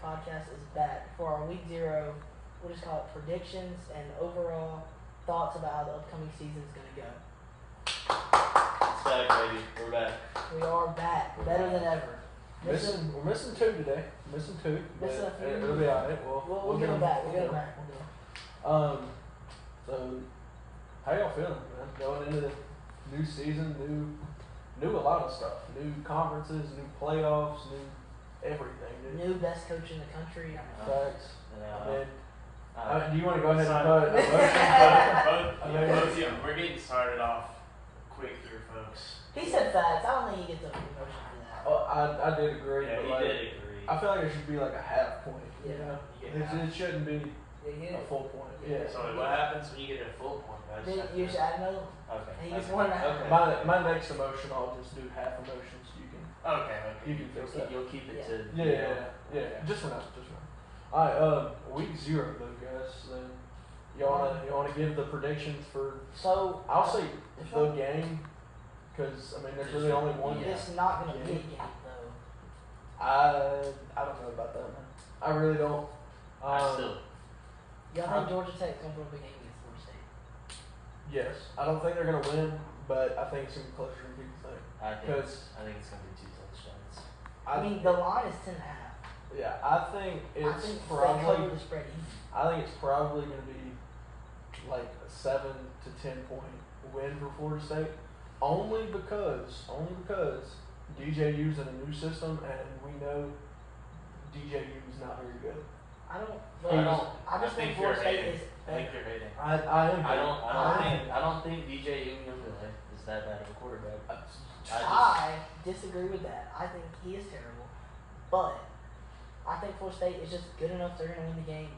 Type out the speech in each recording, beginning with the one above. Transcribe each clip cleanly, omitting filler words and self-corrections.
podcast is back for our week 0. We'll just call it predictions and overall thoughts about how the upcoming season is going to go. It's back, baby. We're back. We are back, better than ever. We're missing 2 today. Missing 2. Missing a few. It'll be alright. We'll get them back. We'll get them back. So, how y'all feeling, man? Going into the new season, new a lot of stuff. New conferences, new playoffs, new everything. New best coach in the country. Facts. Yeah. Do you want to go ahead and put Both of you, we're getting started off quick here, folks. He said facts. I don't think he gets a promotion for that. Oh, I did agree. Yeah, but he like, did agree. I feel like it should be like a half point. Yeah. You know? Yeah. It shouldn't be Yeah, a full point. Yeah. So what happens when you get a full point, guys? Then you should add another one. Okay. He gets 1.5. Okay. My next emotion, I'll just do half emotions. You can. Okay. You can fix that. You'll keep it Yeah. to. Yeah. Just for now. Alright, week 0 though, guys. Then you wanna give the predictions for? So I'll say the game, because I mean there's really only one. Yeah. it's not going to be a game though. I don't know about that, man. I really don't. Y'all think Georgia Tech's going to win a big game against Florida State? Yes, I don't think they're gonna win, but I think it's gonna be closer than people think. I think Because it's gonna be 2 touchdowns. I mean, the line is 10.5. yeah, I think I it's think they probably. cover the spread easy. I think it's probably gonna be like a 7 to 10 point win for Florida State, only because DJU's in a new system, and we know DJU's not very good. I just think Florida State is I think you're hating. I don't think DJ Youngberg is that bad of a quarterback. I disagree with that. I think he is terrible, but I think Florida State is just good enough. They're going to win the game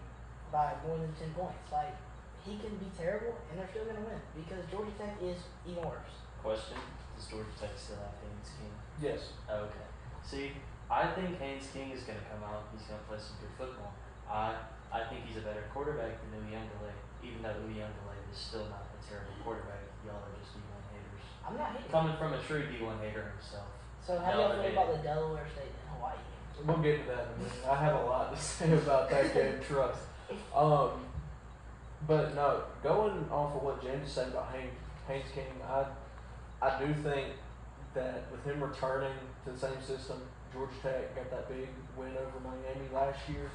by more than 10 points. Like, he can be terrible, and they're still going to win because Georgia Tech is even worse. Question: does Georgia Tech still have Haynes King? Yes. Okay. See, I think Haynes King is going to come out. He's going to play some good football. I think he's a better quarterback than Louis Youngberg, even though Louis Youngberg is still not a terrible quarterback. Y'all are just D1 haters. I'm not hating. Coming from a true D1 hater himself. So how do y'all feel about the Delaware State and Hawaii game? We'll get to that in a minute. I have a lot to say about that game, trust. But no, going off of what James said about Haynes King, I do think that with him returning to the same system, Georgia Tech got that big win over Miami last year.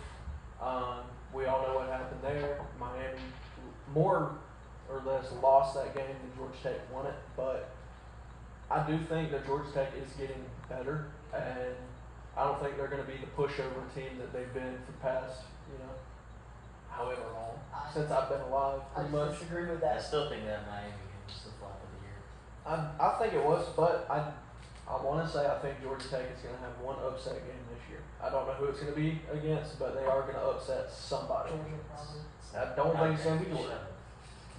We all know what happened there. Miami more or less lost that game than Georgia Tech won it, but I do think that Georgia Tech is getting better, and I don't think they're going to be the pushover team that they've been for the past, however long, since I've been alive, I pretty much. disagree with I that. still think that Miami game was the flop of the year. I think it was, but I want to say I think Georgia Tech is going to have one upset game this year. I don't know who it's going to be against, but they are going to upset somebody. Georgia probably. I don't think it's going to be Georgia.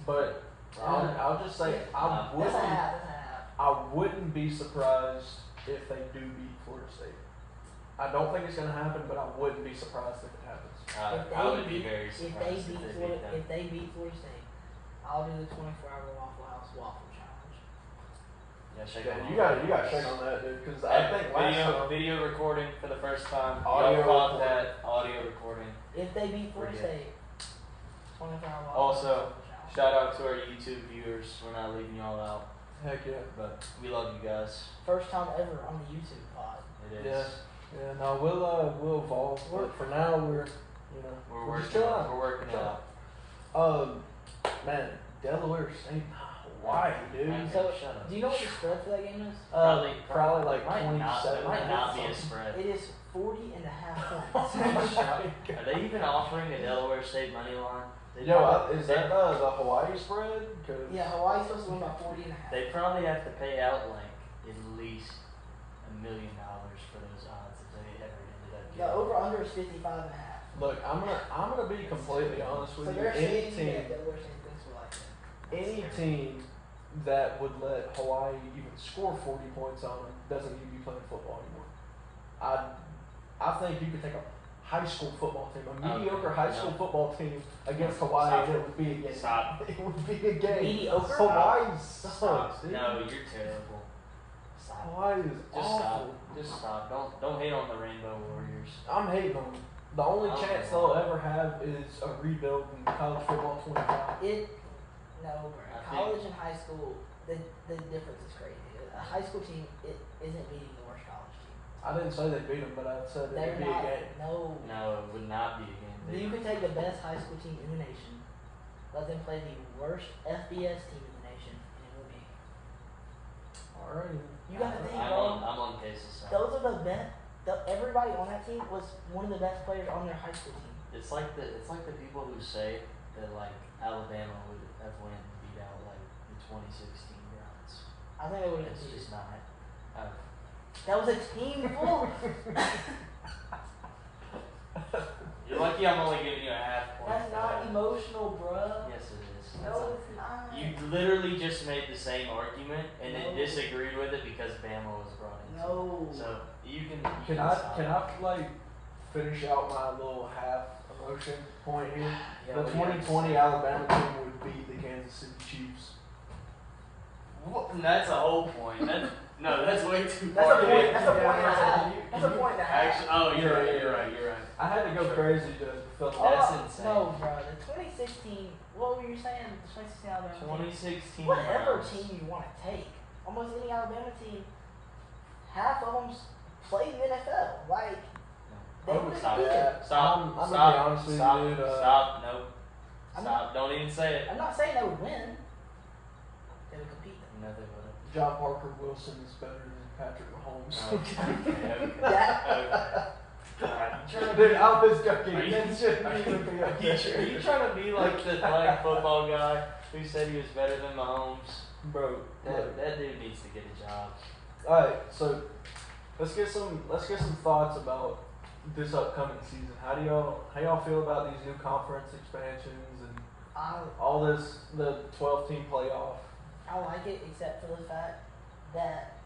But I'll just say That's a half. I wouldn't be surprised if they do beat Florida State. I don't think it's going to happen, but I wouldn't be surprised if it happens. I would be very surprised If they beat Florida State, I'll do the 24-hour Waffle House waffle challenge. Yeah, shake Yeah, on you all got to those. shake on that, dude, because I think last time. Video recording for the first time. Audio Y'all caught recording. that audio recording. If they beat Florida Yeah. State, 24-hour waffle Also, waffle challenge. Shout out to our YouTube viewers. We're not leaving y'all out, Heck yeah. but we love you guys. First time ever on the YouTube pod. It is. Yeah. Yeah, no, we'll evolve. But for now, we're We're just working. chilling. We're working it out. Man, Delaware State, Hawaii, dude. Man, So, shut up. do you know what the spread for that game is? Probably like might not, 27. there might not be a spread. It is 40.5 points. Are they even offering a Delaware State money line? They Yo, probably- is that the Hawaii spread? 'Cause Yeah, Hawaii's supposed to win by 40.5. They probably have to pay out like at least $1 million for those odds if they ever ended up The getting. over-under is 55.5. Look, I'm gonna be completely honest with So you. they're Any saying team, that Delaware State thinks we're like that. any team that would let Hawaii even score 40 points on them doesn't need to be playing football anymore. I think you could take a high school football team, a mediocre high school football team against Hawaii, Stop. and it would be a game. Stop. It would be a game. Mediocre? Hawaii Stop. sucks, dude. No, you're terrible. Stop. Hawaii is Just awful. stop. Just stop. Don't hate on the Rainbow Warriors. I'm hating on them. The only I don't chance know. they'll ever have is a rebuild in college football 25. No, bro. I think- College and high school, the difference is crazy. A high school team it isn't beating the worst college team. I didn't say they beat them, but I said it They're would be not. a game. No. No, it would not be a game. You can take the best high school team in the nation, let them play the worst FBS team in the nation, and it will be. Alright. You gotta think, I'm bro. on Case's side. Those are the best. Everybody on that team was one of the best players on their high school team. It's like the people who say that like Alabama would have beat out like the 2016 Browns. I think they would have It's been. just not. That was a team full. You're lucky I'm only giving you a half point. That's for not that. emotional, bruh. Yes, it is. No, it's not. You literally just made the same argument and then No. disagreed with it because Bama was brought in. No. So you can. Can I like finish out my little half emotion point here? Yeah, The what do you have to 2020 say? Alabama team would beat the Kansas City Chiefs. That's a whole point. That's way too That's far. a point. That's a point and a Yeah, half. you- That's a point and a half. Actually, oh, you're right. You're right. You're right. I had to go crazy to fill Oh, That's insane. No, bro. The 2016. What were you saying? The 2016 Alabama team. 2016. Whatever Browns. team you want to take, almost any Alabama team, half of them play in the NFL. Like they Oh, would stop have beat it. Stop. I'm gonna stop. be honest with you, stop. dude, Stop. Nope. I'm Stop. Don't even say it. I'm not saying they would win. They would compete. No, they wouldn't. John Parker Wilson is better than Patrick Mahomes. Okay. That- Dude, I was joking. Are you- That shouldn't even be a Are you trying to be like the flag football guy who said he was better than Mahomes? Bro, look. That dude needs to get a job. Alright, so let's get some thoughts about this upcoming season. How y'all feel about these new conference expansions and all this, the 12-team playoff? I like it, except for the fact that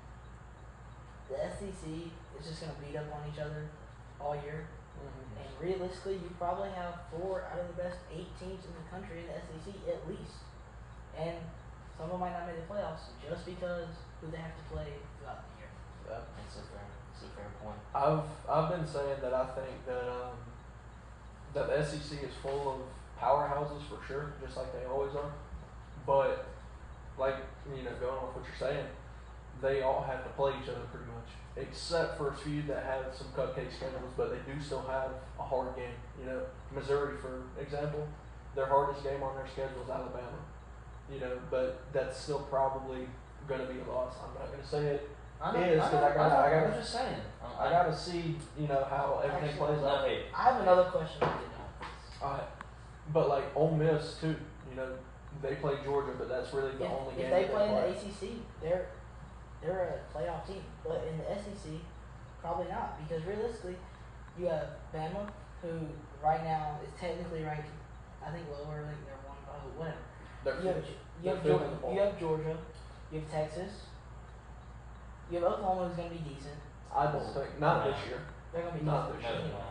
the SEC is just gonna beat up on each other all year. And realistically, you probably have 4 out of the best 8 teams in the country in the SEC at least. And some of them might not make the playoffs just because who they have to play throughout the year. It's a fair point. I've been saying that I think that that the SEC is full of powerhouses for sure, just like they always are. But like going off what you're saying, they all have to play each other pretty much, except for a few that have some cupcake schedules, but they do still have a hard game. Missouri, for example, their hardest game on their schedule is Alabama. But that's still probably going to be a loss. I'm not going to say it. I Is, 'cause I gotta- I'm just saying. I got to see how everything Actually, plays out. No hate. I have another question for you. But like Ole Miss too, they play Georgia, but that's really the only If game they that play in the ACC, they're a playoff team. But in the SEC, probably not, because realistically, you have Bama, who right now is technically ranked, I think lower, like they're 1, whatever. They're You have, fifth. you, have They're Georgia, fifth in the ball. you have Georgia, you have Texas, you have Oklahoma, who's going to be decent. I don't think not No. this year. They're going to be Not decent. this year. No, no.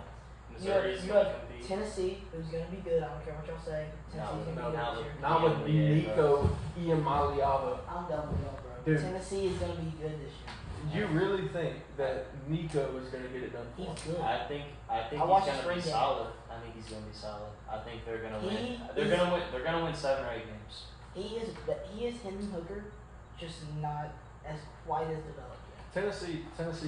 You have, Missouri's you gonna have compete. Tennessee, who's going to be good. I don't care what y'all say. Tennessee's going to No, be good no, this year. Not with Yeah, Nico Iamaleava. I'm done with y'all, bro. Dude. Tennessee is going to be good this year. You really think that Nico is going to get it done for He's him? good. I think I he's watched gonna the be spring game. solid. I think he's gonna be solid. I think they're gonna He win. They're is- gonna win. They're gonna win 7 or 8 games. He is Hendon Hooker, just not as quite as developed yet. Tennessee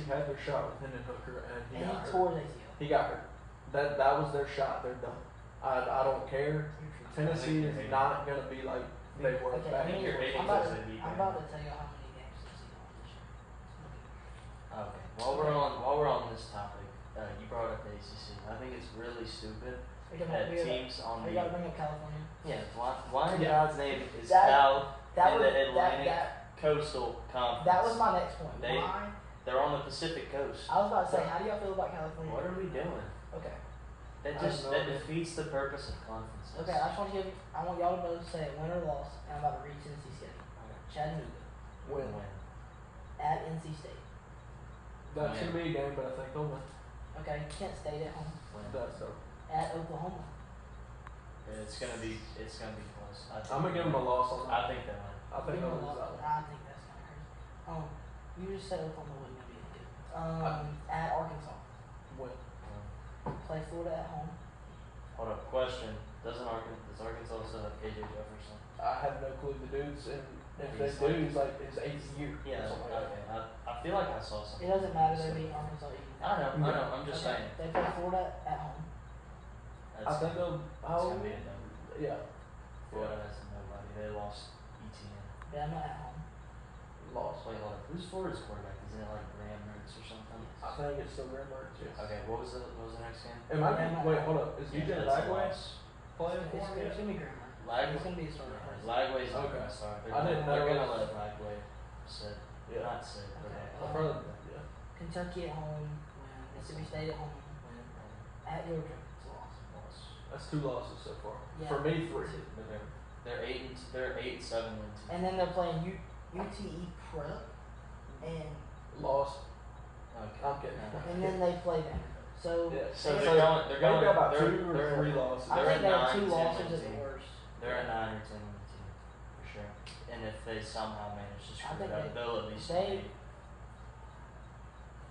had their shot with Hendon Hooker, and he And got he hurt. tore his ACL. He got hurt. That was their shot. They're done. I don't care. Tennessee you're is hating. not going to be like they were Okay, back I think in you're the hating I'm about, because to, they beat I'm Bama. about to tell you how many games Tennessee won this year. Okay. While we're on this topic, you brought up the ACC. I think it's really stupid that teams on We the gotta bring up California. why in Yeah. God's name is That- Cal That in was the Atlantic that Coastal Conference? that was my next point. They- Why? They're on the Pacific Coast. I was about to say, how do y'all feel about California? What are we doing? Okay. I don't know. defeats the purpose of conferences. Okay, I want y'all to both say win or loss, and I'm about to read Tennessee schedule. Chattanooga win. at NC State. That should be a game, but I think they'll win. Okay, Kent State at home That's dope. at Oklahoma. It's gonna be close. I'm gonna give them a loss on I that. think they win. I think they'll lose that one. I think that's kind of crazy. You just said Oklahoma wasn't gonna be any good. At Arkansas. Win. play Florida at home. Hold up, question. Does Arkansas still have KJ Jefferson? I have no clue. The dude's in. If they He's do, like- he's like his 8th year. or Yeah, something like okay. I feel like I saw something. It doesn't matter. They're beating Arkansas. I know. I'm just Okay, saying. They play Florida at home. that. I think they'll. it's gonna be a dub. Yeah. Florida has nobody. They lost ETN. Bama at home. Lost. Wait, hold up. Who's Florida's quarterback? Isn't it like Graham Mertz or something? I think it's still Graham Mertz. Yes. Okay, what was the next game? Am I getting, wait, hold up. Is DJ that's a Lagway loss. playing It's for him? gonna be grammar. Lag- It's gonna be a starter. Lagway's not Okay. gonna start. I didn't know They're it gonna was- let Lagway sit. Yeah. Not sit, but Okay. I'll probably, yeah. Kentucky at home. Win. Mississippi State at home. Win. At Georgia. It's a loss. That's 2 losses so far. Yeah. For me, 3. Two. But they're 8-7 win team. And then they're playing UTE Prep, and Lost. Okay. I'm kidding. and then they play Vanderbilt. So Yeah. So they- they're going. They've got about they're- 2 or they're- 3 losses. I they're think a they have 9, 2 10 losses win at the team. worst. They're a 9 or 10 win team for sure. And if they somehow manage to I screw think it up, they- they'll at least they- make.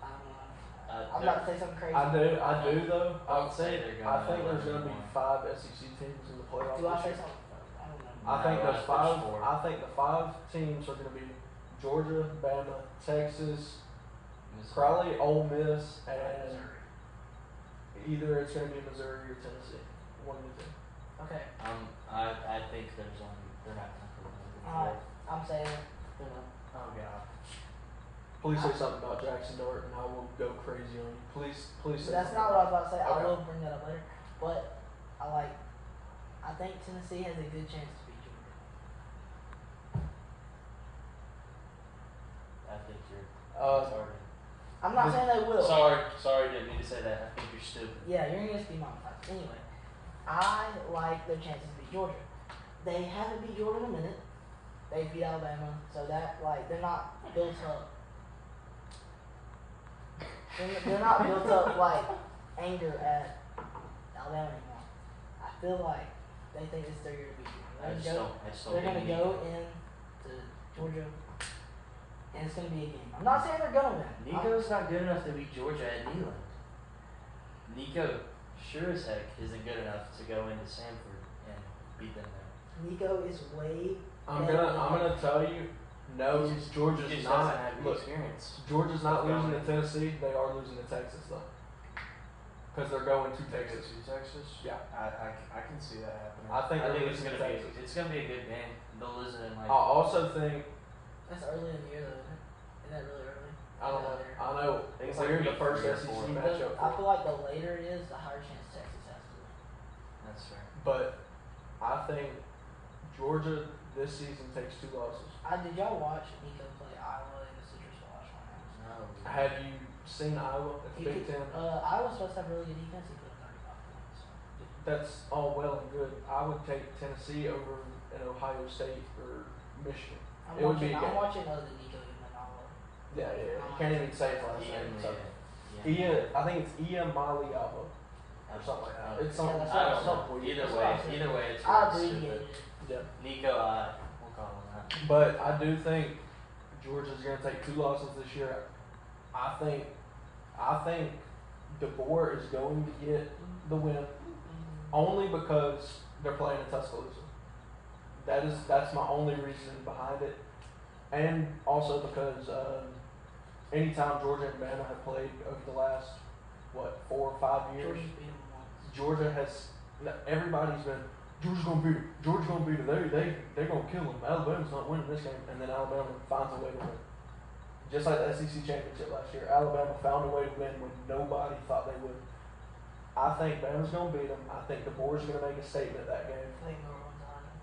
I don't know. Uh, I'm about to say something crazy. I do though. I would say they're I gonna think there's going to be 11-1. 5 SEC teams in the playoffs. Do I this say year. something? I don't know. I think No, those I think 5. there's 4. I think the 5 teams are going to be Georgia, Bama, Texas, probably Ole Miss, and either it's going to be Missouri or Tennessee. One of the two. Okay. I think they're not gonna put them Alright. I'm saying. Oh god. Please say something about Jackson Dart, and I will go crazy on you. Please say That's something. not what I was about to say. I Okay. will bring that up later. But I think Tennessee has a good chance to beat Georgia. I think you're Uh, I'm not saying they will. Sorry, didn't mean to say that. I think you're stupid. Yeah, you're gonna be modified. Anyway, I like their chances to beat Georgia. They haven't beat Georgia in a minute. They beat Alabama, so that they're not built up. They're not built up like anger at Alabama anymore. I feel like they think it's their year to beat Georgia. I just don't They're gonna think go into Georgia, and it's gonna be a game. I'm not saying they're gonna win. Nico's not good enough to beat Georgia at Neyland. Nico sure as heck isn't good enough to go into Sanford and beat them there. Nico is way. I'm gonna tell you, no, He just Georgia's doesn't not. have the Look, experience. Georgia's not They're losing to going- Tennessee. They are losing to Texas though, because they're going to Texas. Texas. Yeah. I can see that happening. I think they're it's losing gonna to be Texas. it's gonna be a good game. They'll lose it in I like also think That's early in the year, though, isn't it? Is that really early? I don't know. I know think it's we're like in the week first 3 or SEC 4. matchup, I feel like the later it is, the higher chance Texas has to win. that's fair. but I think Georgia this season takes 2 losses. Did y'all watch Nico play Iowa in the Citrus Wash one? No. Have you seen Iowa at the Big Ten? Iowa's supposed to have really good defense. He put up 35 points. That's all well and good. I would take Tennessee over an Ohio State or Michigan. It would be a I'm game. watching the Nico even in Iowa. Yeah, you can't even say his last Ian, name. So. yeah. I think it's Ian Maliaba or something like that. It's something. that's I don't something know. weird. Either That's what I way, said. either way, it's I really abbreviated stupid. it. Yeah. Nico, we'll call him that. But I do think Georgia's going to take 2 losses this year. I think DeBoer is going to get the win only because they're playing in Tuscaloosa. That's my only reason behind it, and also because anytime Georgia and Bama have played over the last 4 or 5 years, Georgia's beat him once. Georgia has everybody's been Georgia's gonna beat him. Georgia's gonna beat him. They're gonna kill him. Alabama's not winning this game, and then Alabama finds a way to win. Just like the SEC championship last year, Alabama found a way to win when nobody thought they would. I think Bama's gonna beat them. I think DeBoer's gonna make a statement that game. I think no one's on him.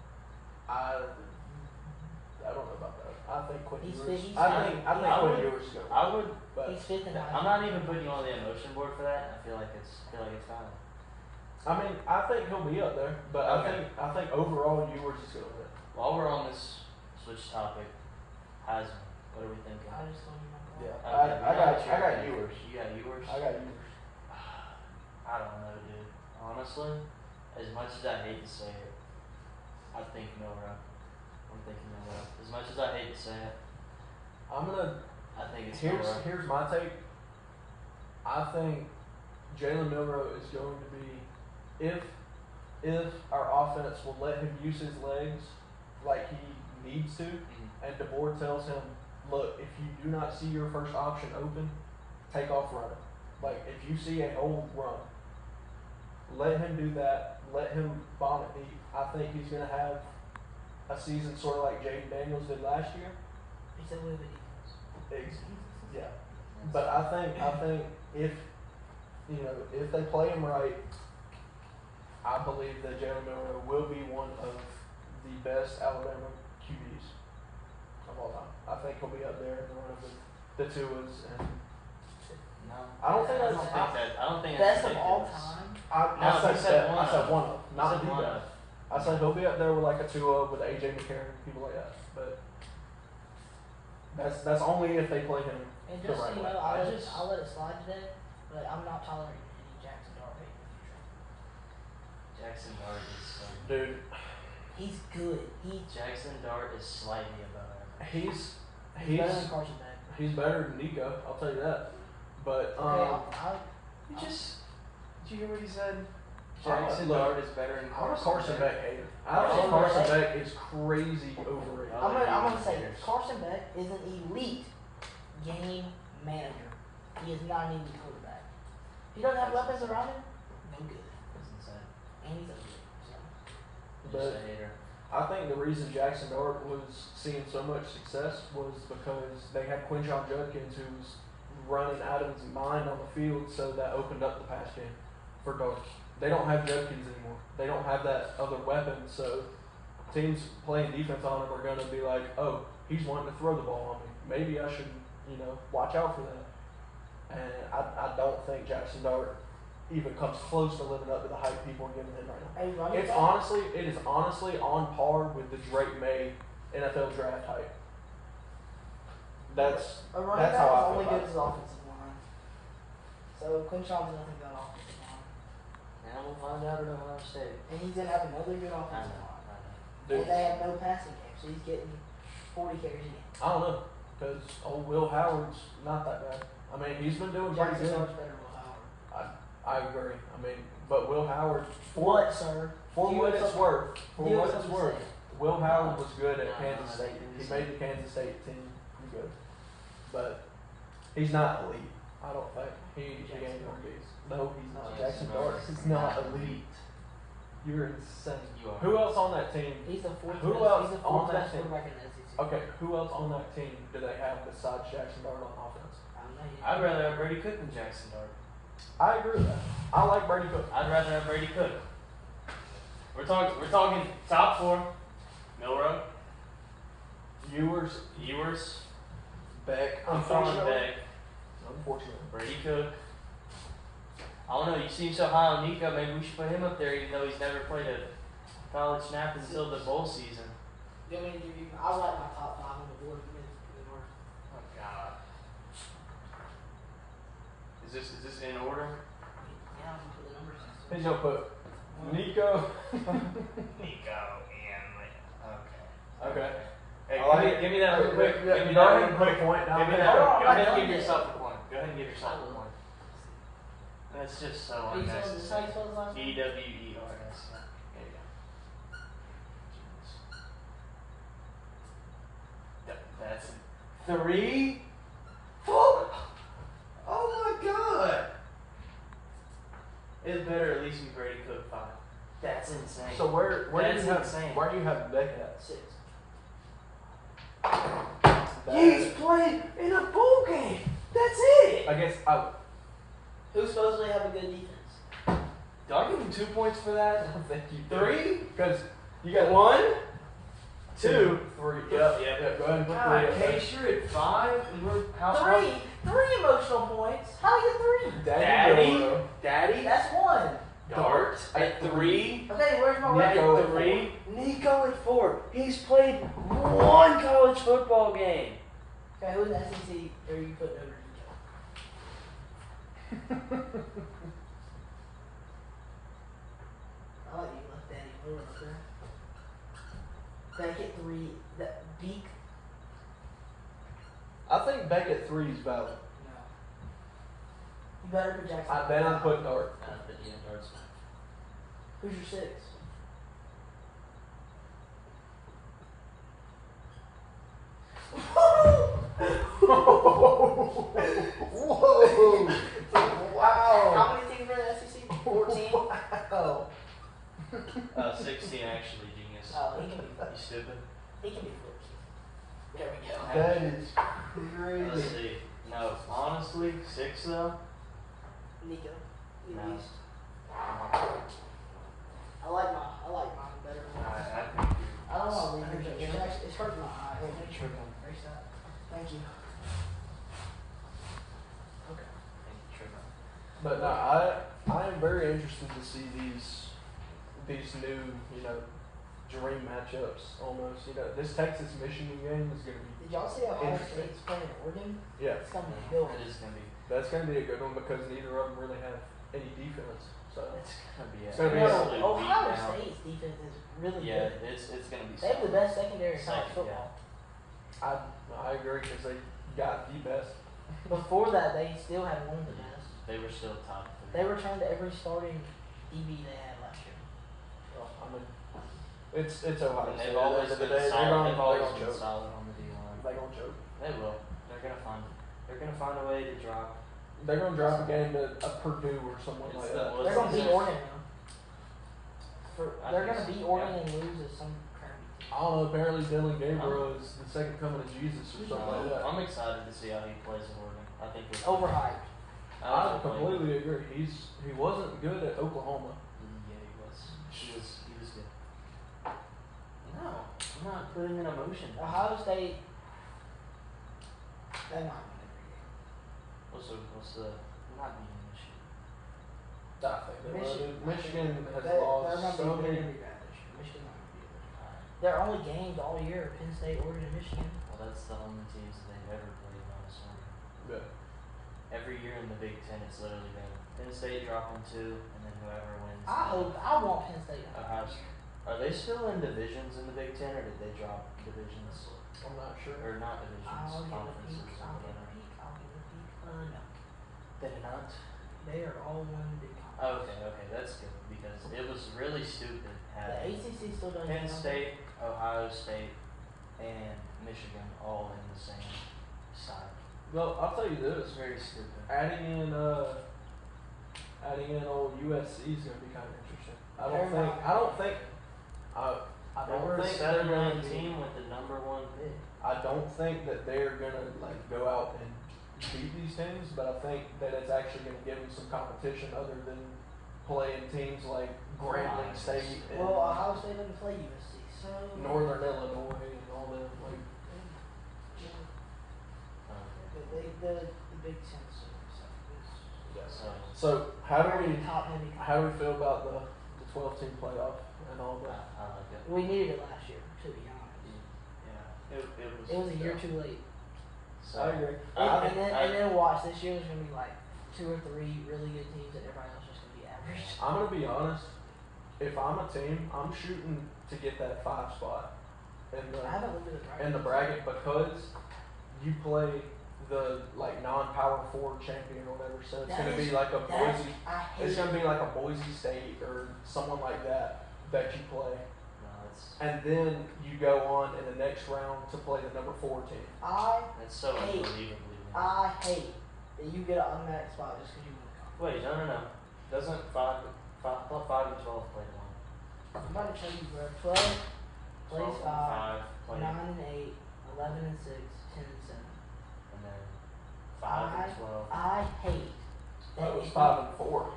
I don't know about that. I think Quinn He's Ewers. fifth. I think I Quinn would- Ewers is gonna. I would. But He's fifth in I'm not even putting you on the emotion board for that. I feel like it's fine. I mean, I think he'll be up there, but Okay. I think overall Ewers is gonna win. While we're on this switch topic, Heisman, what are we thinking? I just told you my call. Yeah. Okay, I got your- Ewers. You got Ewers? I got Ewers. I don't know, dude. Honestly, as much as I hate to say it, I think Milrow. I'm thinking Milrow. As much as I hate to say it, I'm gonna. I think it's Here's Milrow. here's my take. I think Jalen Milroe is going to be, if our offense will let him use his legs like he needs to, and DeBoer tells him, look, if you do not see your first option open, take off running. Like, if you see a hole, run. Let him do that. Let him bomb it deep. I think he's going to have a season sort of like Jaden Daniels did last year. He said we'll be Yeah. But I think if they play him right, I believe that Jalen Milroe will be one of the best Alabama QBs of all time. I think he'll be up there in the run of the Tuas and No. I don't think I that's don't think best that's of all ridiculous. time. I said one of, You not said the one best. of. I said he'll be up there with like a Tua, with AJ McCarron, people like that. But that's only if they play him And the just right so you way. know, I I'll let it slide today, but I'm not tolerating any Jackson Dart hate in the future. Jackson Dart is so Dude, He's good. Jackson Dart is slightly above average. he's better than Carson Beck. he's better than Nico, I'll tell you that. But Okay, You just did you hear what he said? I'm Jackson look, Dart is better than I'm a Carson Beck hater. I Carson think Carson Beck- Beck is crazy overrated. Oh, I'm gonna say this. Carson Beck is an elite game manager. He is not an elite quarterback. If he doesn't have weapons around him, no good. That's insane. And he's ugly. So. Just But a hater. I think the reason Jackson Dart was seeing so much success was because they had Quinshon Judkins, who was running out of his mind on the field, so that opened up the pass game for Dart. They don't have Judkins anymore. They don't have that other weapon, so teams playing defense on him are going to be like, oh, he's wanting to throw the ball on me. Maybe I should, watch out for that. And I don't think Jackson Dart even comes close to living up to the hype people are giving him right now. Hey, running It back, is honestly on par with the Drake May NFL draft hype. That's a running that's back how I is feel only about good it. as his offensive line. So Quinshon's nothing but offensive line. Now we'll find out at Ohio State. And he's gonna have another good I offensive know. line. Dude, And they have no passing game, so he's getting 40 carries a game. I don't know, because old Will Howard's not that bad. I mean, he's been doing pretty Jackson good. Dart's better than Will Howard. I agree. I mean, but Will Howard, What, sir? for Do you what have it's something- worth, do you have something to say? Will Howard was good at No, Kansas no, State. no, He no. made the Kansas State team pretty good, but he's not elite. I don't think he ain't gonna be. No, he's not. Jackson Dart is not elite. You're insane. You are. Who else on that team? He's the fourth Who best, else he's the on fourth that best team? quarterback in the SEC. Okay, who else on that team do they have besides Jackson Dart on offense? I don't know. I'd rather have Brady Cook than Jackson Dart. I agree with that. I like Brady Cook. I'd rather have Brady Cook. We're talking top four. Milroe, Ewers, Beck. I'm throwing Beck, Unfortunately. Brady Cook. I don't know, you seem so high on Nico, maybe we should put him up there even though he's never played a college snap until the bowl season. Do you want me to give you? I like my top 5 on the board. Oh god. Is this in order? Yeah, I'm gonna put the numbers next to it. He's gonna put Nico. Nico and Okay. Hey, I like give me that real quick. Yeah, Give me go that ahead real and put a quick. point down Give me there. that. Hold on, Go I ahead and done give it. yourself a point. Go ahead and give yourself a point. That's just so How you spell this? How you unnecessary. spell his last name? EWERS. There you go. That's 3. Oh my god! It better at least be Brady Cook 5. That's insane. So where do That's you have insane. where do you have Beck at? 6. He's played in a bowl game. That's it. I guess I Who supposedly have a good defense? Do I give him 2 points for that? think you 3? because you got 1? 2? 2, 3. Yep. Yeah, go ahead and put God, 3 up there. Case, you're at 5, and we're how 3 emotional points. How do you get 3? Daddy? Daddy? That's 1. Dart at 3. Okay, where's my Nick record? at 3. Nico at 4. He's played 1 college football game. Okay, who's the SEC are you putting over Nico? I like you left Danny Moore up there. Beck at 3. That Beak? I think Beck at 3 is valid. No. You better put Jackson. Then I'm putting Dart. But yeah, Dart's fine. Who's your 6? Whoa! Wow! How many teams are in the SEC? 14? Wow. 16 actually, genius. Oh, he can be. You stupid? He can be 14. There we go. That is Let's crazy. see. No, honestly, 6 though. Nico. At No. least. I like mine better. I think I don't want to leave it. It's hurting my eye. Wait, make sure I'm very sad. Thank you. Okay. you're true. But no, I am very interested to see these new, dream matchups almost. This Texas Michigan game is gonna be Did y'all see Ohio Interesting. State's playing Oregon? yeah. It's gonna be a good one. It is gonna be. That's gonna be a good one because neither of them really have any defense. So It's gonna be. It's gonna be absolute No, Ohio beatdown. State's defense is really Yeah, good. it's gonna be. They have the solid. best secondary in college Second, football. I agree because they got the best. Before that, they still had one of the best. They were still top 3. They returned every starting DB they had last year. Well, I mean, it's Ohio And State. they've always At the end been of the day, solid. They've always gonna been choke. solid on the D line. They're gonna choke. They will. They're gonna find a way to drop. They're gonna drop a game to a Purdue or someone It's like the- that. well, They're gonna beat it's- Oregon now. I They're think gonna so, beat Oregon yeah. and lose at some crappy team. I don't know. Apparently, Dylan Gabriel is the second coming of Jesus or something like that. I'm excited to see how he plays at Oregon. I think it's Overhyped. I completely agree. He wasn't good at Oklahoma. Yeah, he was. He was good. No, I'm not putting in emotion. Ohio State. They might win every game. What's the not being Michigan? I think they Michigan has They're lost gonna so be many. very bad this year. Michigan's not gonna be good. Their only games all year are Penn State, Oregon, and Michigan. Well, that's the only teams that they've ever played, honestly. Yeah. Every year in the Big Ten, it's literally been Penn State dropping 2, and then whoever wins. I want Penn State. Ohio State. Are they still in divisions in the Big Ten, or did they drop divisions? I'm not sure. Or not divisions, I'll give a conferences peek. or I'll give a whatever. peek. I'll give a peek. No. They're not? They are all one big conference. Oh, okay, that's good, because it was really stupid The having ACC still doesn't. Penn count. State, Ohio State, and Michigan all in the same side. Well, I'll tell you It was this: very stupid. adding in old USC is going to be kind of interesting. I don't They're think. not. I don't think. I They were don't a think they're going 7-9 to. team with the number 1 pick. I don't think that they're going to go out and beat these teams, but I think that it's actually going to give them some competition other than playing teams like Grambling State and Well, Ohio State doesn't play USC, so. Northern Illinois and all them. Like, Okay. The Big Ten so so how do very we top heavy. feel about the 12-team playoff and all that? I like it. We needed it last year, to be honest. Yeah. It was a year too late. So, I agree. And then watch, this year there's gonna be like 2 or 3 really good teams, and everybody else is just gonna be average. I'm gonna be honest. If I'm a team, I'm shooting to get that 5 spot in I haven't looked at the bracket. bracket because you play the non-power 4 champion or whatever. So it's That gonna is- be like a That's- Boise. I hate It's gonna it. be like a Boise State or someone like that you play, no, it's and then you go on in the next round to play the number 4 team. it's so Hey, unbelievably. Weird. I hate that you get an automatic spot just because you win the conference. Wait, no. Doesn't 5 and 12 play 1? I'm about to tell you, bro. 12 plays 12 and 5, 5 play 9 and 8, 11 and 6, 10 and 7. and then 5 and 12. I hate that It was if 5 and 4.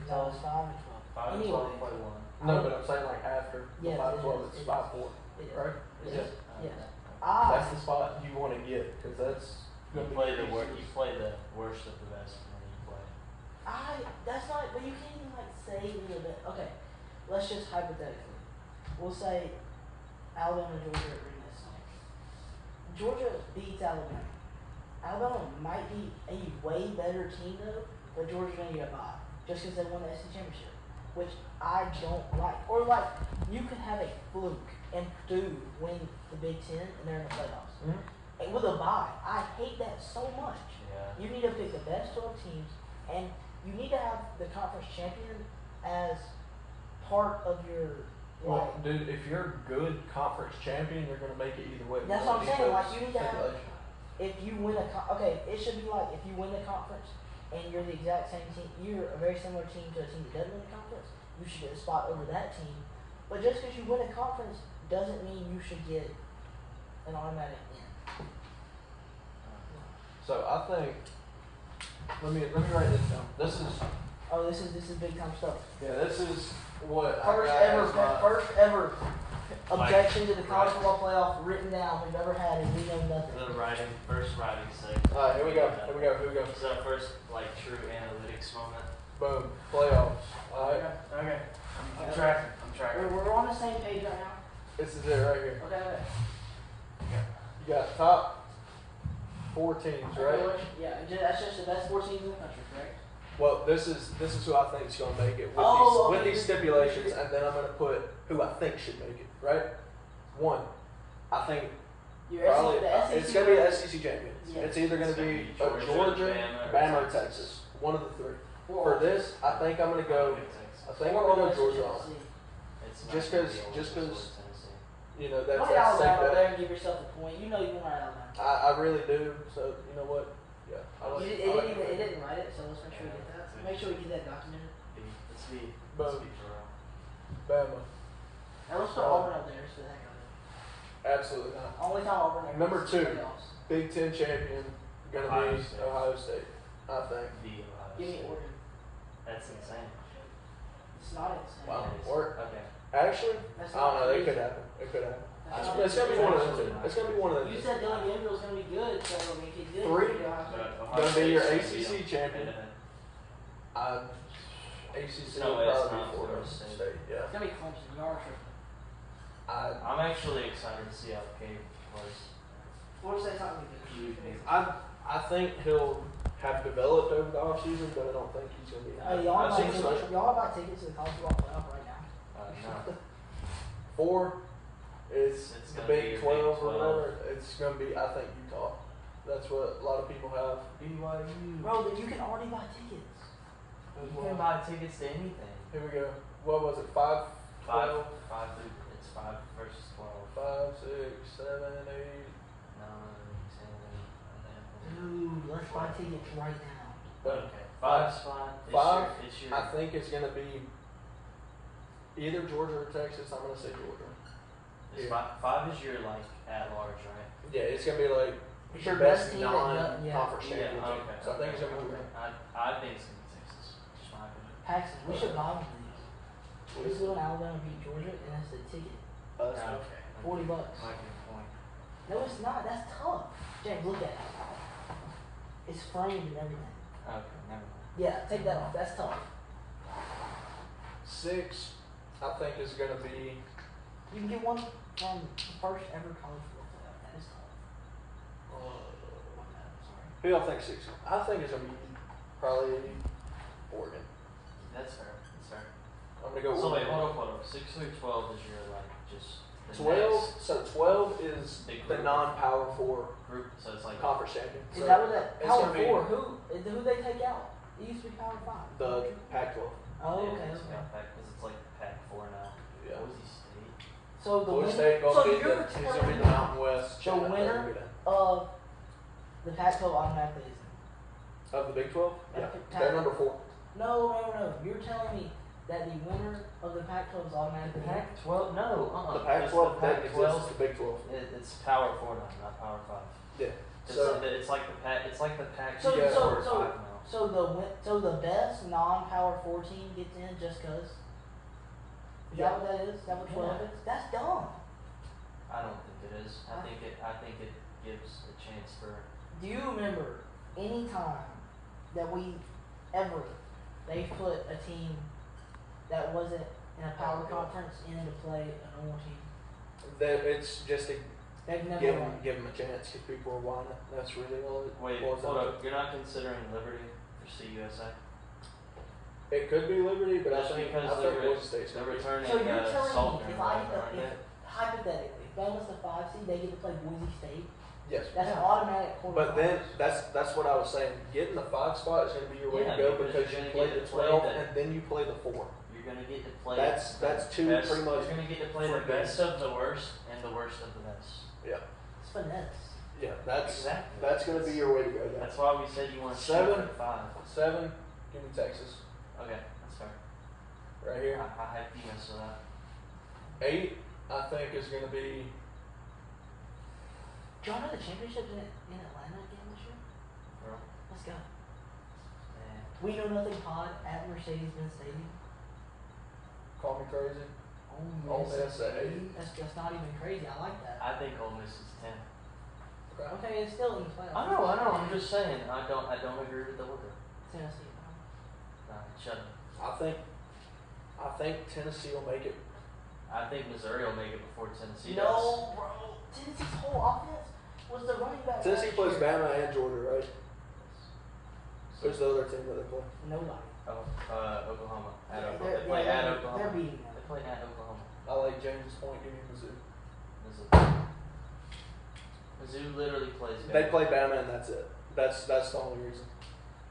No, it's 5 and 12. 5 and Anyway. 12 play 1. No, but I'm saying after the Yes, 5-12, it it's is. 5-4, It is. right? It Yeah. is. Yes. Okay. That's the spot you want to get because that's You gonna play be the You play the worst of the best when you play. That's not, but you can't even say any of it. Okay, let's just hypothetically. We'll say Alabama and Georgia are in this thing. Georgia beats Alabama. Alabama might be a way better team though, but Georgia's gonna get a bye just because they won the SEC championship, which I don't like. Or you could have a fluke and Purdue win the Big Ten and they're in the playoffs. Mhm. And with a bye, I hate that so much. Yeah. You need to pick the best 12 teams, and you need to have the conference champion as part of your. Well, dude, if you're a good conference champion, you're gonna make it either way. That's what I'm saying. Like you need to have. Speculation. If you win okay, it should be like if you win the conference and you're the exact same team, you're a very similar team to a team that doesn't win the conference, you should get a spot over that team. But just because you win a conference doesn't mean you should get an automatic in. So I think let me write this down. This is This is big time stuff. yeah, this is what First I got ever as my- objection to the college football playoff written down we've ever had, and we know nothing. The first writing sake. Alright, here we go. This is our first like true analytics moment. Boom. Playoffs. Alright. Okay. I'm tracking. We're on the same page right now. This is it right here. Okay. You got top 4 teams, right? Yeah, that's just the best 4 teams in the country, correct? Well, this is who I think is going to make it with these stipulations, and then I'm going to put who I think should make it. Right? 1, I think Your probably the SEC it's going to be the SEC champions. Yeah. It's either going to be Georgia, Georgia, Bama, or Texas. One of the 3. For this, I think I'm going to go. I think I'm going to go Georgia on it. Just because you know that's Put Alabama safe there bet. and give yourself a point. You know you want Alabama. I really do. So you know what? Yeah. It didn't write it, so let's make sure we get that. Make sure we get that documented. Let's be Boom. for real. Bama. Now let's put Auburn up there just for the heck of it. Absolutely not. Only time Auburn ever Number makes the 2. playoffs. Big Ten champion gonna Ohio be State. Ohio State. I think. Give me Oregon. That's insane. It's not insane. Wow. It is. Or- Okay. Actually, That's I don't not know. It crazy. could happen. It could happen. That's not It's gonna be one of them Actually two. not. It's gonna be one of them You two. said Dylan Gabriel's gonna be good, so I mean, if he's good, 3. he's gonna be Ohio State. Gonna be your Ohio State's ACC gonna be champion. them. ACC No, will it's probably not be Florida Florida State. State. Yeah. It's gonna be Clemson. You are tripping. I'm actually excited to see how Cade plays. Florida State's not gonna be good. I think he'll have developed over the offseason, but I don't think he's gonna be. Y'all I've seen buy tickets to the college football playoff right now. No. 4 is It's the gonna be Big your 12 Big or 12. whatever. It's gonna be, I think, Utah. That's what a lot of people have. BYU. Bro, then you can already buy tickets. You can buy tickets to anything. Here we go. What was it? 5, 12, It's 5 versus 12. 5, 6, 7, 8. 9, 10, 11. Dude, let's buy tickets right now. But Okay. 5's fine. It's your I think it's gonna be either Georgia or Texas. I'm gonna say Georgia. it's Yeah. 5 is your like at large, right? Yeah, it's gonna be like It's your your best best team that does- non-conference Yeah, champion. okay. So I think it's gonna be Georgia. I think it's gonna be Texas. Just my opinion. Paxton, we should buy one of these. Let's go to Alabama beat Georgia, and that's the ticket. Okay. $40. Might be a point. No, it's not. That's tough. James, look at it. It's framed and everything. Okay, never mind. Yeah, take that off. That's tough. 6, I think is gonna be. You can get one from the first ever college football playoff. That is tough. Sorry. Who y'all think 6? I think it's gonna be probably Oregon. That's fair. That's fair. I'm gonna go. So wait, Oregon. hold up. 6 through 12 is your like just the 12. next So 12 is Big the group. non-power 4 group. So it's like conference champion. Is So that what that it's Power gonna be 4? Who they take out? It used to be Power 5. the Pac-12. Oh, yeah, okay. it's Okay. got Pac because it's like Pac 4 now. Yeah. Boise State. So the Florida winner, State so gonna be you're the. He's gonna be telling the me Mountain West. the champion. winner of the Pac-12 automatically is in. Of the Big 12? Yeah. Pac- They're number 4. No. You're telling me that the winner of the Pac-12 is automatically in. Pac 12? No. The Pac-12 The that Pac 12 exists is the Big 12. It's Power 4 now, not Power 5. Yeah. It's, So it's like the Pac. It's like the Pac. So- 4 so- or so- 5 now. So the best non-Power 4 team gets in just cause. Is Yeah. that what that is? Is that what 12 is? That's dumb. I don't think it is. I think it gives a chance for. Do you remember any time that they've put a team that wasn't in a power conference in to play a normal team? that it's just to They've never give won. them a chance because people are whining. That's really all it Wait, boils hold down up. You're not considering Liberty for CUSA? to. It could be Liberty, but Just I think because Boise State's they're gonna be. returning So you're telling Saltner, me if aren't they? hypothetically, if Bama's the 5 seed, they get to play Boise State, Yes. That's Yeah. automatic But then quarterfinals. that's what I was saying. Getting the 5 spot is going to be your way Yeah, to go because because you're you gonna play get the to play 12 the- and then you play the 4. You're gonna get to play. That's the two best, pretty much. You're gonna get to play the for best of the worst and the worst of the best. Yeah. It's finesse. Yeah. That's Exactly. that's going to be your way to go. Yeah. That's why we said you want to shoot 7. for 5. 7. Give me Texas Okay, that's fair. right here. I had you mess with that. 8. I think is going to be. Do y'all know the championship in Atlanta again this year? Bro. Let's go. Man. We Know Nothing pod at Mercedes-Benz Stadium. Call me crazy. Ole Ole Miss at 8. That's not even crazy. I like that. I think Ole Miss is 10. Okay. Okay, it's still in the playoffs. I know. I'm just saying. I don't agree with the order. Tennessee. Nah, shut up. I think Tennessee will make it. I think Missouri will make it before Tennessee does. No, bro. Tennessee's whole offense was the running back. Tennessee last plays year. Bama and Georgia, right? Who's the other team that they play? Nobody. Oh, Oklahoma. At Yeah, Oklahoma. they're- They play yeah, at they're- Oklahoma. They're beating them. They play at Oklahoma. I like James's point. Give me Mizzou. Mizzou literally plays. They Bama. play Bama and that's it. That's the only reason.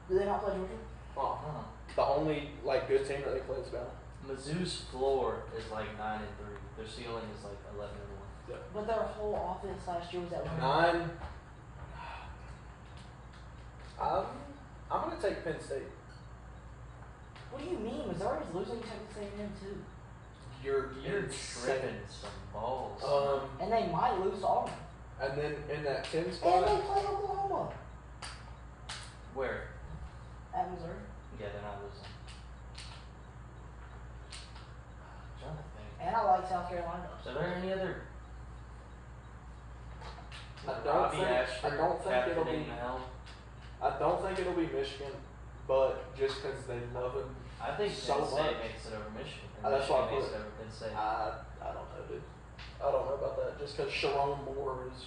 Do they not play Georgia? Uh-huh. The only good team that they play is Bama. Mizzou's floor is like 9-3. Their ceiling is like 11-1. But their whole offense last year was that running. 9. I'm gonna take Penn State. What do you mean? Missouri's losing to Texas A&M too, You're You're insane. tripping some balls. and they might lose to Auburn. And then in that 10 And spot, they play Oklahoma Where? at Missouri. Yeah, they're not losing. I'm trying to think. And I like South Carolina. Are there any other? I don't Robbie think- Ashford, I don't think it'll captaining be- the helm. I don't think it'll be Michigan, but just because they love him, I think so Penn State much. makes it over Michigan. That's why I Michigan makes put- it over Penn State. I don't know, dude. I don't know about that. Just because Sharon Moore is,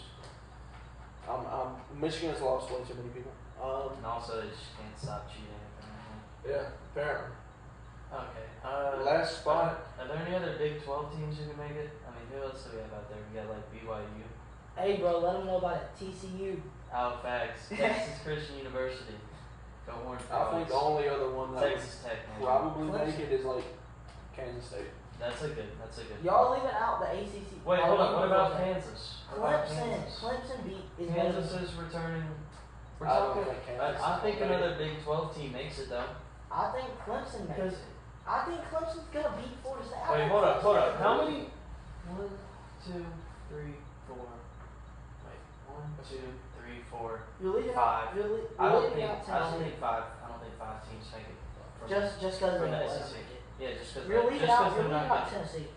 Michigan has lost way too many people. And also, they just can't stop cheating. Apparently. Yeah, apparently. Okay. Last spot. Are there any other Big 12 teams who can make it? I mean, who else do we have out there? We got like BYU. Hey, bro, let them know about it. TCU. Halifax, Texas Christian University. Go Orange I think the only other one that would Texas Tech. maybe. probably Clemson. make it is like Kansas State. That's a good. Y'all leaving out the ACC. Wait, hold on. What about Kansas? Kansas? What about Clemson. Clemson beat is Kansas is returning. We're I don't talking. think Kansas I think will make another Big 12 team makes it though. I think Clemson makes Because- it. I think Clemson's gonna beat Florida State. I Wait, think hold up. Clemson- How many? 1, 2, 3, 4. Wait, 1, 2, 3, 4. You're leaving Five. out. You're I don't leaving think. out I don't Tennessee. think 5. I don't think 5 teams make it. From, Just because from they the won't let SEC. them make it. Yeah, just because. You're leaving just out. 'cause You're they're leaving not out good. Tennessee.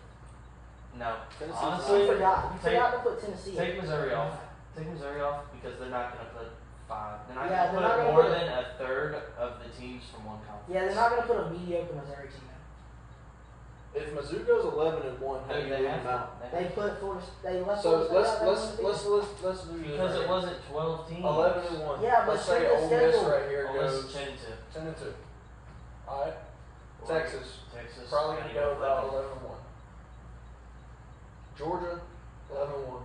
No. Tennessee's Honestly, You forgot. You take- forgot to put Tennessee. Take Missouri off. Take Missouri off because they're not going to put 5. They're not Yeah, going they're to not put gonna more put- than a third of the teams from one conference. Yeah, they're not gonna put a mediocre Missouri team If Mizzou goes 11-1, how do you They leave have them to. out? in. They put Florida. They left. So Florida State let's out. They let's won the let's season. let's do this. Because right it here. wasn't 12 teams. 11-1. Yeah, but let's say check the Ole Miss schedule. right here Ole Miss goes is 10-2. 10-2. All right, Or Texas Texas. probably gonna go about 11. 11-1. Georgia 11-1.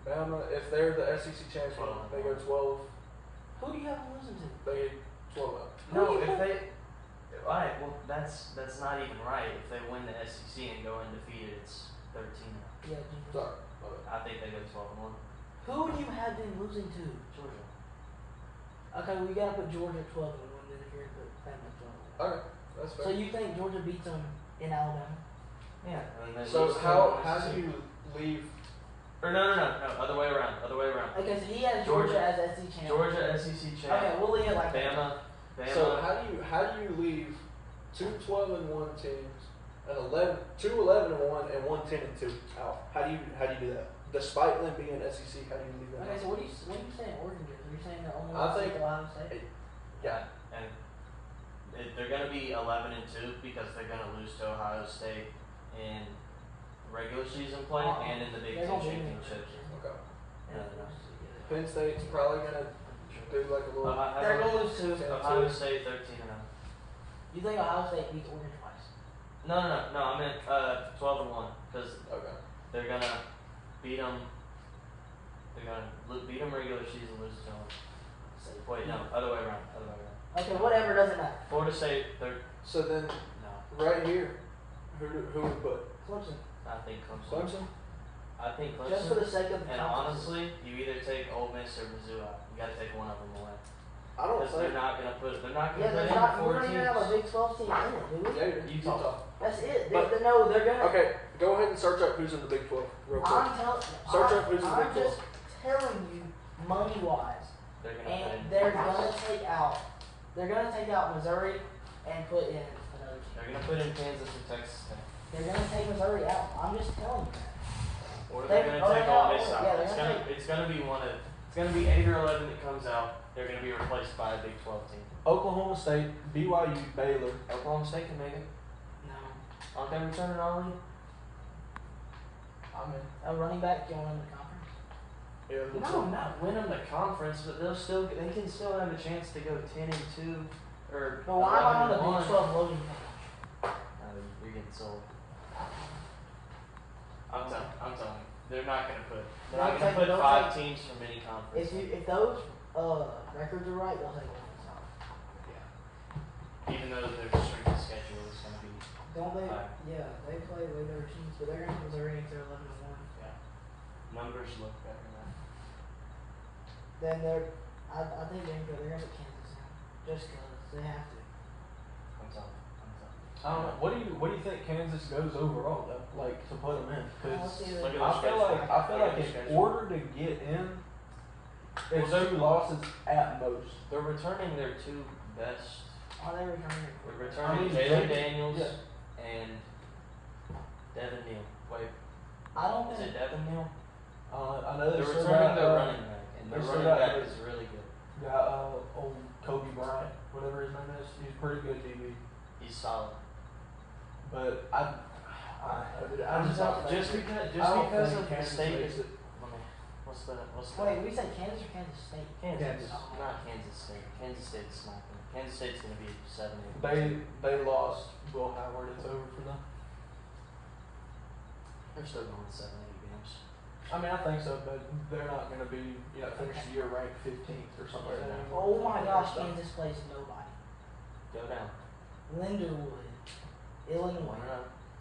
Bama, if they're the SEC champion, they go 12. Who do you have them losing to? They 12 up. No, if they. Alright, well, that's not even right. If they win the SEC and go undefeated, it's 13 now. Yeah, Jesus. Sorry. my bad. I think they go 12-1. Who do you have them losing to? Georgia. Okay, well you gotta put Georgia at 12 and win. Then if you're gonna put Bama at 12. Okay, that's So fair. you think Georgia beats them in Alabama? Yeah. And they So lose to how SEC. do you leave? Or no, other way around. Okay, so he has Georgia, Georgia. as SEC champion. Georgia SEC champ. Okay, we'll leave it like that. Bama. So how do you leave 2 12-1 teams and 2 11-1 and 1 10-2 out? How do you do that? Despite them being SEC, how do you leave them Okay, out? so what are you saying Oregon is? Are you saying the only I one think- is Ohio State? Yeah, and they're going to be 11-2 because they're going to lose to Ohio State in regular season play and in the Big They're Ten gonna beat them in the championship. regular season. Okay. Yeah, they're gonna lose. Penn State's probably gonna do like a little. They're gonna lose to. Ohio State 13-0. You think Ohio State beats Oregon twice? No. I meant 12-1 because Okay. they're gonna beat them They're gonna beat them regular season, lose to them. Wait, no, other way around. Okay, whatever, doesn't matter. Florida State, they're So then, no. right here, who would put? Clemson. I think Clemson. Clemson? I think Clemson. Just for the sake of the And conference. honestly, you either take Ole Miss or Mizzou out. You got to take one of them away. I don't Because think. they're not gonna put. They're not Yeah, gonna there's put not. in We're four not even have a teams. Big 12 team in it, do we? Yeah, Utah. That's it. But- No, they're gonna. Okay, go ahead and search up who's in the Big 12 real quick. I'm telling. Search up who's in the I'm Big just telling you, money wise, They're gonna put in. and they're gonna take out. They're gonna take out Missouri and put in another team. They're gonna put in Kansas and Texas Tech. They're gonna take Missouri out. I'm just telling you that. Or They- they're or gonna they take got- Ole Miss yeah, out. they're It's gonna gonna. It's gonna be one of. It's gonna be 8 or 11 that comes out. They're gonna be replaced by a Big 12 team. Oklahoma State, BYU, Baylor. Oklahoma State can make it. No. Aren't they returning Ollie? I'm in. A running back going in the conference. Yeah, No, not win them the conference, but they can still have a chance to go 10-2 or But why am I on the 11-1. Big 12 loading page? You're getting sold. I'm telling you, they're not gonna put. They're not gonna put They'll 5 teams from any conference. If those records are right, they'll take one of out. Even though their strength of schedule is gonna be. Don't they? Right. Yeah, they play way better teams, but they're gonna Missouri if they're 11-1. Numbers look better now. Then I think they're gonna put Kansas in, just 'cause they have to. I'm telling you. I don't know. What do you think Kansas goes overall though? Like to put them in? Let's see Because Look at I their feel like schedule. in schedule. order to get in, it's Well, 2 losses at most. They're returning their 2 best. Are they returning? They're returning mean, Jalen Jake- Daniels yeah. and Devin Neal. Wait, I don't is think. it Devin Neal? I know They're they still returning got, their running back, and they their still running got- back is really good. old Kobe Bryant, whatever his name is. He's pretty good DB. He's solid. But I just don't Just think- because I don't of think the Kansas state. makes it. What's the Wait, we said Kansas or Kansas State? Kansas? Oh. Not Kansas State. Kansas State's not gonna. Kansas State's gonna be 7-8. They lost Will Howard. It's over for them. They're still going 7-8 games. I mean, I think so, but they're not going to be, finish the year ranked 15th or something like that. anymore. Oh my gosh, Kansas plays nobody. Go down. Linderwood, Illinois,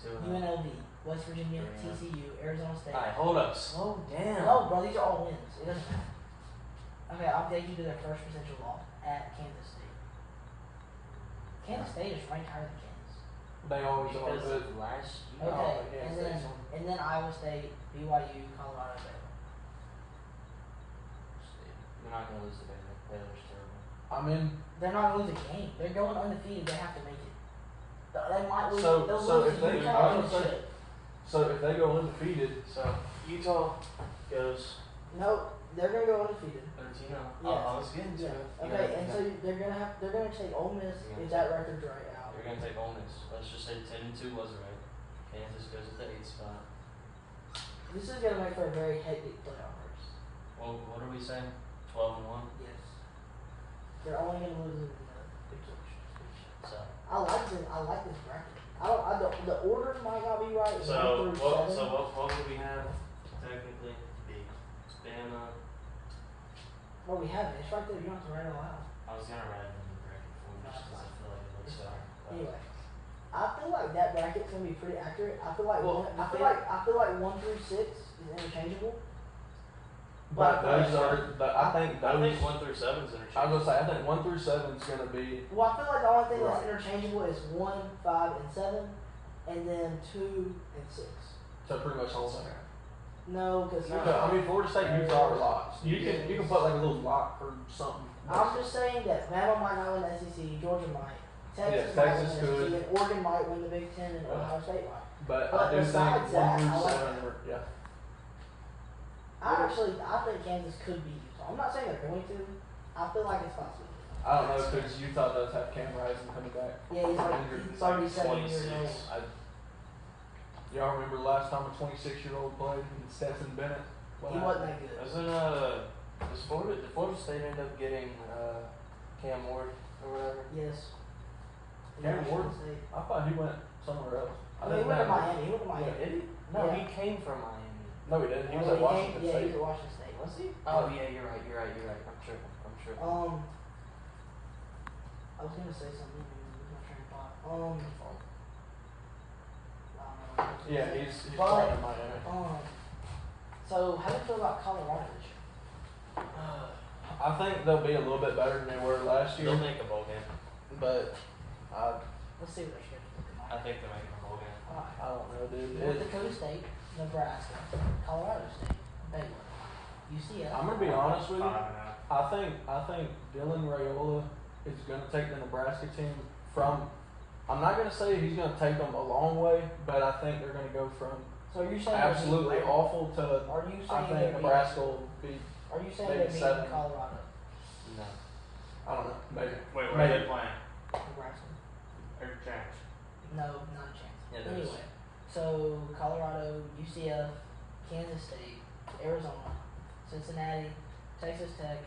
1-0, 2-0. UNLV, West Virginia, Yeah. TCU, Arizona State. Alright, hold up. Slow down. No, bro, these are all wins. It doesn't matter. Okay, I'll take you to their first potential loss at Kansas State. Kansas State is ranked higher than Kansas. They always are, Because but of last year. No, Okay, yeah, and State's then on. and then Iowa State, BYU, Colorado, Baylor. You're not gonna lose to Baylor. Baylor's terrible. I'm in. They're not gonna lose a game. They're going undefeated. They have to make it. They might lose. So- they'll so lose if to they- Utah I and was gonna say- shit. So if they go undefeated, So Utah goes No, they're gonna go undefeated. 13-0. Yes. I was getting to Yeah. it. Okay, and so they're gonna take Ole Miss Yeah. if that record's right out. You're gonna take Ole Miss. Let's just say 10-2 was right. Kansas goes at the 8th spot. This is gonna make for a very hectic playoff race. Well, what are we saying? 12-1. Yes. They're only gonna lose in the Big 12. So I like this bracket. The order might not be right. So 1 through what? 7. So what would we have technically? Be Bama. Well, we have it. It's right there. You don't have to write it all out. I was gonna write it in the bracket for you just 'cause I feel like it looks better. But Anyway, I feel like that bracket's gonna be pretty accurate. I feel like Well, I feel like 1 through 6 is interchangeable. but But those are. I think those. I think 1 through 7 is I was interchangeable. gonna say I think 1 through 7 is gonna be. well, I feel like the only thing that's Right. interchangeable is 1, 5, and 7, and then 2 and 6. So pretty much all center. No, because No. I mean, Florida State Utah are locks. You can put like a little lock or something. I'm just saying that Bama might not win the SEC, Georgia might, Texas Yes, might Texas win the could. SEC, and Oregon might win the Big Ten, and Yeah. Ohio State might. But But I do think besides 1 that, through I like 7 are, yeah. I think Kansas could beat Utah. I'm not saying they're going to. I feel like it's possible. I don't know because Utah does have Cam Rising coming back. Yeah, he's already 7 years old. 26. Y'all remember the last time a 26-year-old played? And Stephen Bennett. He wasn't that good. Did Florida State end up getting Cam Ward or whatever? Yes. Cam Ward? Michigan State. I thought he went somewhere else. I mean, he went to Miami. He went to Miami. Did he? No, Yeah. he came from Miami. No, No, he didn't. He was Oh, at Washington Yeah, he State. was at Washington State. Was he? Oh yeah, you're right. I'm sure. I was gonna say something with my train of thought. I don't know. Yeah, he's But, playing in Miami. So how do you feel about Colorado this year? I think they'll be a little bit better than they were last year, They'll make a bowl game. but I Let's see what their schedule's looking I like. think they're making a bowl game. Alright. don't know, dude. North Dakota State, Nebraska, Colorado State, Baylor, UCF. I'm gonna be honest with you. 5-0. I think Dylan Raiola is gonna take the Nebraska team from. I'm not gonna say he's gonna take them a long way, but I think they're gonna go from So are you saying absolutely they're beating- awful to. Are you saying I they're think beating- Nebraska will be. Are you saying maybe they're beating 7. Colorado? No. I don't know. Maybe. Wait, where are Maybe. they playing? Nebraska? Or James? No, not a chance. Yeah, there's- Anyway, so Colorado, UCF, Kansas State, Arizona, Cincinnati, Texas Tech,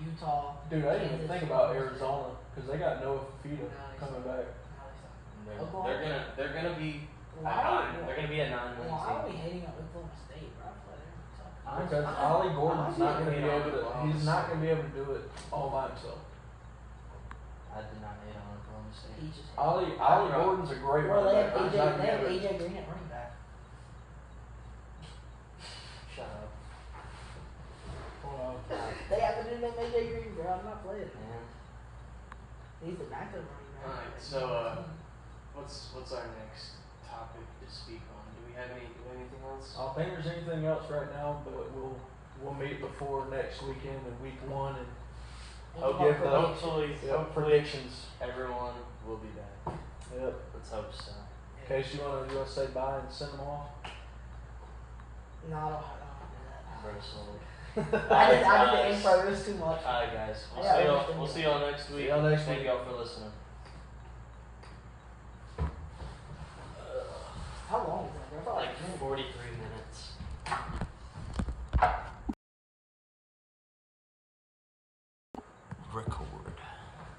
Utah. Dude, I didn't even Kansas, think about Arizona because they got Noah Fafita No, they coming suck. back. No, they suck. They're Oklahoma? they're gonna be Why at are 9. we- They're gonna be at 9 Why are we team. hating on Oklahoma State, bro? I feel like they're suck. Because I- Ollie Gordon's I- not gonna be hate on able to. Oklahoma He's not State. gonna be able to do it all by himself. I did not hate on Oklahoma State. He just Ollie Bro. Gordon's a great Bro, running they back. have He's AJ, not they gonna have be able to- AJ Green at running back. Shut up. They have to do them AJ Green, bro. I'm not playing. Man. He's the backup running back. Alright, so, what's our next topic to speak on? Do we have anything else? I don't think there's anything else right now, but we'll meet before next weekend and week 1 and I'll give the- Hopefully, predictions. Everyone will be back. Yep. Let's hope so. In case you wanna say bye and send them off. No, I don't have to do that. Bro, sold. I did the intro. It was too much. Alright guys, Yeah, we'll see y'all next week. See y'all next Thank week. y'all for listening. How long is that, bro? I felt Like a minute. 43 minutes. Record.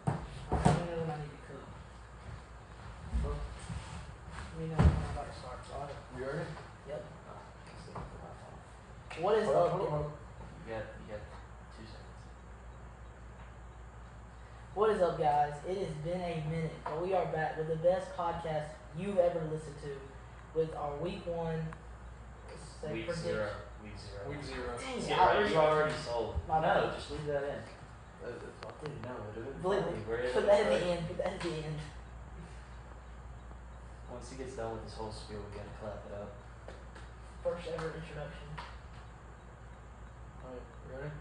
I know when I need to cook. We know when I'm about to start. So You ready? yep. What is Hold on, up? hold on. You got 2 seconds. What is up, guys? It has been a minute, but we are back with the best podcast you've ever listened to, with our week 1. say, Week prediction. 0. Week 0. Week 0. Dang it, Yeah, I right, already- you already sold. My No, bad. just leave that in. That's fine. Dude, no, do it. Believe funny. me. We're in Put it, that at right? the end. Put that at the end. Once he gets done with his whole spiel, we gotta clap it up. First ever introduction. Alright, you ready?